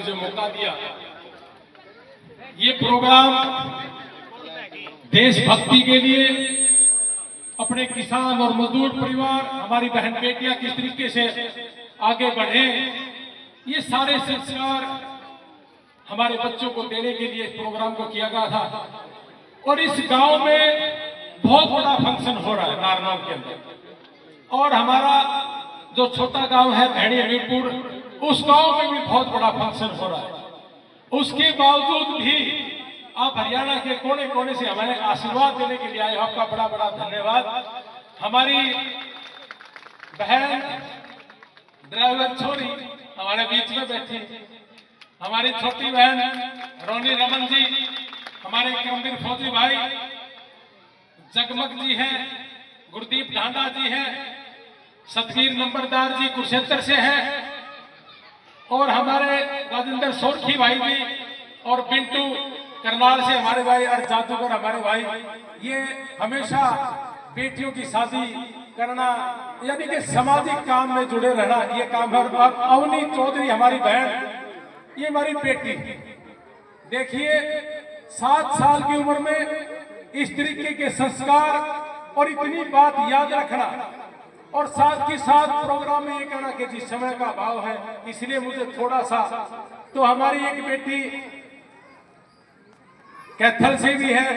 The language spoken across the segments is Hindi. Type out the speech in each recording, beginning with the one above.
मुझे मौका दिया। ये प्रोग्राम देशभक्ति के लिए, अपने किसान और मजदूर परिवार, हमारी बहन बेटियां किस तरीके से आगे बढ़े, ये सारे संस्कार हमारे बच्चों को देने के लिए इस प्रोग्राम को किया गया था। और इस गांव में बहुत बड़ा फंक्शन हो रहा है नारनौल के अंदर, और हमारा जो छोटा गांव है भैणी हमीरपुर, उस गांव में भी बहुत बड़ा फंक्शन हो रहा है। उसके बावजूद भी आप हरियाणा के कोने कोने से हमारे आशीर्वाद देने के लिए आए, आपका बड़ा बड़ा धन्यवाद। हमारी बहन ड्राइवर छोरी हमारे बीच में बैठी, हमारी छोटी बहन रोनी रमन जी, हमारे करमवीर फौजी भाई जगमग जी हैं, गुरदीप ढांडा जी हैं, सतवीर नंबरदार जी कुरुक्षेत्र से हैं, और हमारे राजेंद्र सोरखी भाई भी, और बिंटू करनाल से हमारे भाई, और जादूगर हमारे भाई। ये हमेशा बेटियों की शादी करना यानी कि सामाजिक काम में जुड़े रहना, ये काम है। और अवनी चौधरी हमारी बहन, ये हमारी बेटी, देखिए 7 साल की उम्र में इस तरीके के संस्कार और इतनी बात याद रखना, और साथ के साथ प्रोग्राम में ये कहना कि जिस समय का अभाव है इसलिए मुझे थोड़ा सा। तो हमारी एक बेटी कैथल से भी है,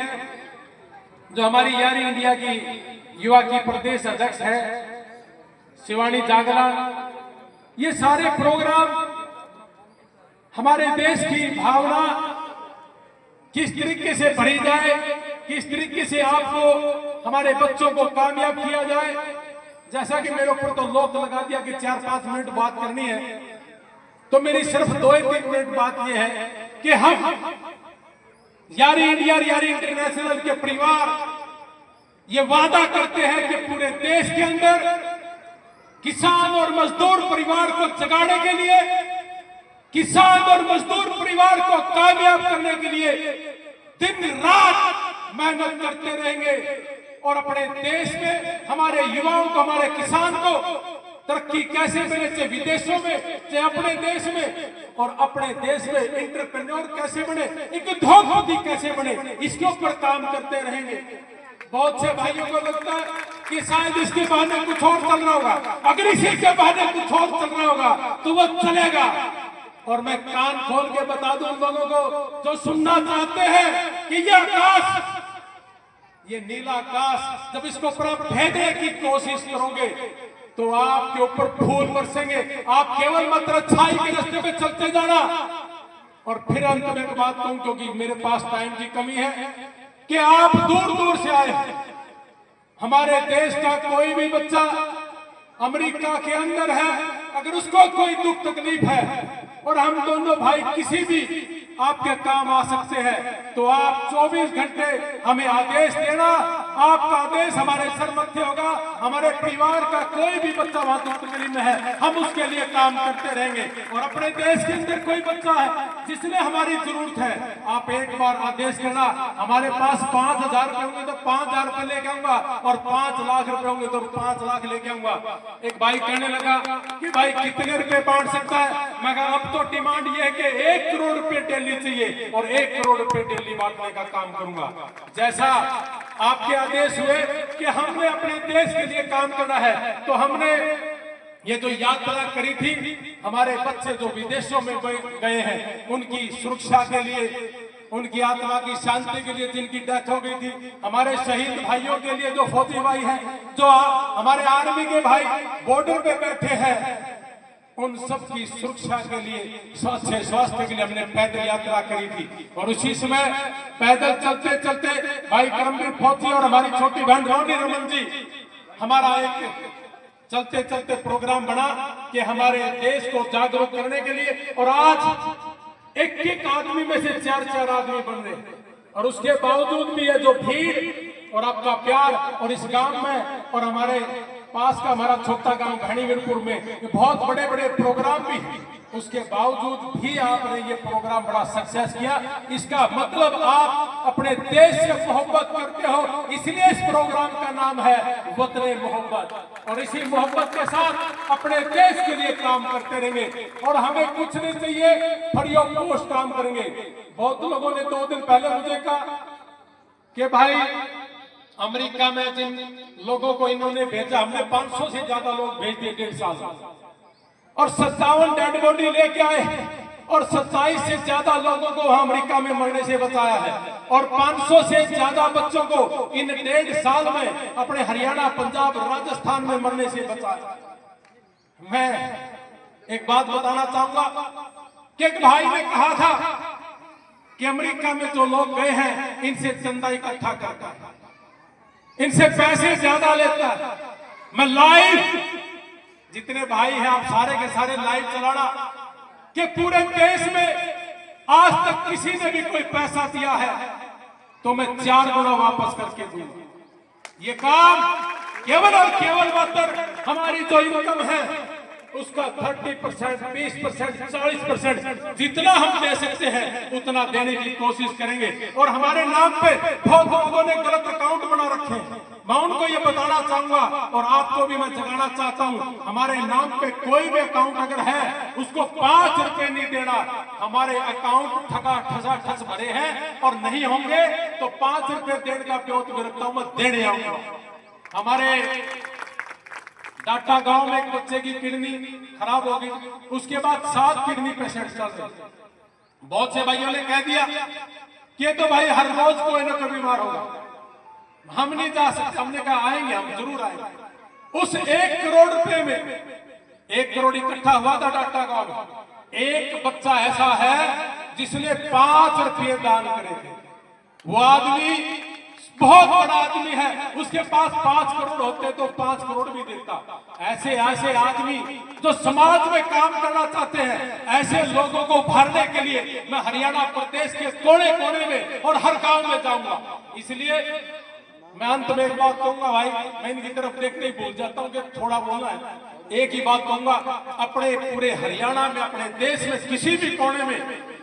जो हमारी यारी इंडिया की युवा की प्रदेश अध्यक्ष है, शिवानी जागरण। ये सारे प्रोग्राम हमारे देश की भावना किस तरीके से बढ़ी जाए, किस तरीके से आपको हमारे बच्चों को कामयाब किया जाए। जैसा कि मेरे ऊपर तो लोक लगा दिया कि 4-5 मिनट बात करनी है, तो मेरी सिर्फ 2-3 मिनट बात यह है कि हम यारी इंडिया, यारी इंटरनेशनल के परिवार ये वादा करते हैं कि पूरे देश के अंदर किसान और मजदूर परिवार को जगाने के लिए, किसान और मजदूर परिवार को कामयाब करने के लिए दिन रात मेहनत करते रहेंगे, और अपने देश में हमारे युवाओं को, हमारे किसान को तरक्की कैसे मिले, चाहे विदेशों में चाहे अपने देश में, और अपने देश में एंटरप्रेन्योर कैसे बने, एक उद्योगपति कैसे बने, इसके ऊपर काम करते रहेंगे। बहुत से भाइयों को लगता है कि शायद इसके बहाने कुछ और चल रहा होगा, अगर इसी के बहाने कुछ और चल रहा होगा तो वो चलेगा। और मैं कान खोल के बता दूं उन लोगों को जो सुनना चाहते हैं कि ये आकाश, ये नीला आकाश, जब इसको पूरा भेदने की कोशिश करोगे तो आपके ऊपर फूल बरसेंगे। आप केवल मात्र अच्छाई के रास्ते पे चलते जाना। और फिर अंत में एक बात कहूं, क्योंकि मेरे पास टाइम की कमी है, कि आप दूर दूर से आए हैं। हमारे देश का कोई भी बच्चा अमेरिका के अंदर है, अगर उसको कोई दुख तकलीफ है और हम दोनों भाई किसी भी आपके काम आ सकते हैं, तो आप 24 घंटे हमें आदेश देना। आपका आदेश हमारे सर मत्थे होगा। हमारे परिवार का कोई भी बच्चा वहां दुख तकलीफ में है, हम उसके लिए काम करते रहेंगे। और अपने देश के अंदर कोई बच्चा है जिसने हमारी जरूरत है, आप एक बार आदेश करना। हमारे पास 5,000 रुपए होंगे तो 5,000 रुपए लेके आऊंगा, और 5 लाख रुपए होंगे तो 5 लाख लेके आऊंगा। एक भाई कहने लगा कि भाई कितने रुपए बांट सकता है? मैं कहा अब तो डिमांड ये है कि 1 करोड़ रुपए डेली चाहिए, और 1 करोड़ रुपए डेली बांटने का काम करूंगा। जैसा आपके आदेश हुए कि हमने अपने देश के लिए काम करना है, तो हमने ये जो यात्रा करी थी, हमारे बच्चे जो विदेशों में गए हैं उनकी सुरक्षा के लिए, उनकी आत्मा की शांति के लिए, जिनकी डेथ हो गई थी, हमारे शहीद भाइयों के लिए जो फौजी भाई हैं, जो हमारे आर्मी के भाई बॉर्डर पे बैठे हैं, उन सब की सुरक्षा के लिए, स्वास्थ्य के लिए हमने पैदल यात्रा करी थी। और उसी समय पैदल चलते चलते भाई करमवीर फौजी और हमारी छोटी बहन रोनी रमन जी, हमारा एक चलते चलते प्रोग्राम बना कि हमारे देश को जागरूक करने के लिए। और आज एक एक आदमी में से 4-4 आदमी बन रहे, और उसके बावजूद भी ये जो भीड़ और आपका प्यार, और इस गांव में और हमारे पास का हमारा छोटा गांव भैणी हमीरपुर में बहुत बड़े बड़े प्रोग्राम भी उसके बावजूद भी आपने ये प्रोग्राम बड़ा सक्सेस किया। इसका मतलब आप अपने देश से मोहब्बत करते हो, इसलिए इस प्रोग्राम का नाम है वतने मोहब्बत। और इसी मोहब्बत के साथ अपने देश के लिए काम करते रहेंगे और हमें कुछ नहीं चाहिए, फ्री ऑफ कॉस्ट काम करेंगे। बहुत लोगों ने 2 दिन पहले मुझे कहा कि भाई अमेरिका में जिन लोगों को इन्होंने भेजा, हमने 500 से ज्यादा लोग भेज दिए 1.5 साल में, और 57 डेड बॉडी लेके आए और 27 से ज्यादा लोगों को वहां अमेरिका में मरने से बचाया है और 500 से ज्यादा बच्चों को इन 1.5 साल में अपने हरियाणा, पंजाब, राजस्थान में मरने से बचाया। मैं एक बात बताना चाहूंगा कि एक भाई ने कहा था कि अमेरिका में जो लोग गए हैं इनसे चंदा इकट्ठा करता है, इनसे पैसे ज्यादा लेता है। मैं लाइव, जितने भाई हैं आप सारे के सारे लाइव चलाना कि पूरे देश में आज तक किसी ने भी कोई पैसा दिया है तो मैं 4 गुना वापस करके दूंगा। ये काम केवल और केवल मात्र हमारी जो इनकम है उसका 30%, 20%, 40% जितना हम दे सकते हैं उतना देने की कोशिश करेंगे। और हमारे नाम पे बहुत लोगों ने गलत अकाउंट बना रखे हैं, मैं उनको ये बताना चाहूंगा और आपको भी मैं जगाना चाहता हूं, हमारे नाम पे कोई भी अकाउंट अगर है उसको 5 रुपए नहीं देना। हमारे अकाउंट ठस भरे हैं और नहीं होंगे तो 5 रुपए देने का ब्योत गिरफ्ता हूं, मैं देने आऊंगा। हमारे डाटा गांव में एक बच्चे की किडनी खराब हो गई, उसके बाद 7 किडनी पेशेंट चल रहे। बहुत से भाइयों ने कह दिया कि तो भाई हर रोज कोई ना कोई बीमार होगा, हम नहीं जा सकते। हमने कहा आएंगे, हम जरूर आएंगे। उस 1 करोड़ रुपए में 1 करोड़ इकट्ठा हुआ था डाटा गांव में। एक बच्चा ऐसा है जिसने 5 रुपये दान करे थे। वो आदमी बहुत बड़ा आदमी है, उसके पास 5 करोड़ होते तो 5 करोड़ भी देता। ऐसे ऐसे आदमी जो समाज में काम करना चाहते हैं, ऐसे लोगों को भरने के लिए मैं हरियाणा प्रदेश के कोने कोने में और हर गांव में जाऊंगा। इसलिए मैं अंत में एक बात कहूंगा भाई, मैं इनकी तरफ देखते ही भूल जाता हूं कि थोड़ा बोलना है। एक ही बात कहूंगा, अपने पूरे हरियाणा में, अपने देश में किसी भी कोने में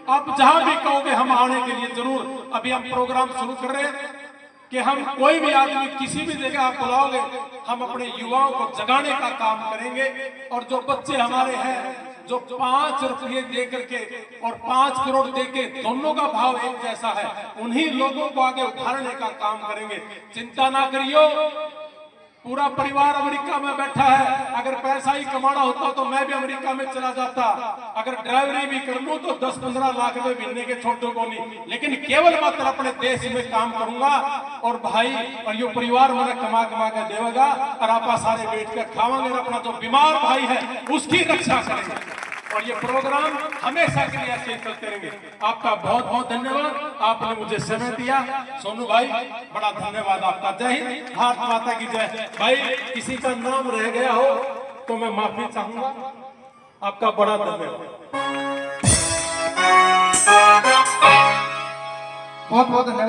आप जहां भी कहोगे हम आने के लिए जरूर। अभी हम प्रोग्राम शुरू कर रहे हैं कि हम कोई भी आदमी किसी भी जगह आप बुलाओगे, हम अपने युवाओं को जगाने का काम करेंगे। और जो बच्चे हमारे हैं जो 5 रुपये दे करके और 5 करोड़ दे के, दोनों का भाव एक जैसा है, उन्हीं लोगों को आगे उठाने का काम करेंगे। चिंता ना करियो, पूरा परिवार अमेरिका में बैठा है। अगर पैसा ही कमाना होता तो मैं भी अमेरिका में चला जाता। अगर ड्राइवरी भी कर लूं तो 10-15 लाख रुपए महीने के छोटों को नहीं, लेकिन केवल मात्र अपने देश में काम करूंगा। और भाई और ये परिवार मैंने कमा के देगा और आप सारे बैठ कर खावांगे और अपना जो बीमार भाई है उसकी रक्षा करेंगे। और ये प्रोग्राम हमेशा के लिए ऐसे चलते रहेंगे। आपका बहुत बहुत धन्यवाद, आपने मुझे समय दिया। सोनू भाई बड़ा धन्यवाद आपका। जय हिंद, भारत माता की जय। भाई किसी का नाम रह गया हो तो मैं माफी चाहूंगा, आपका बड़ा धन्यवाद। बहुत बहुत धन्यवाद।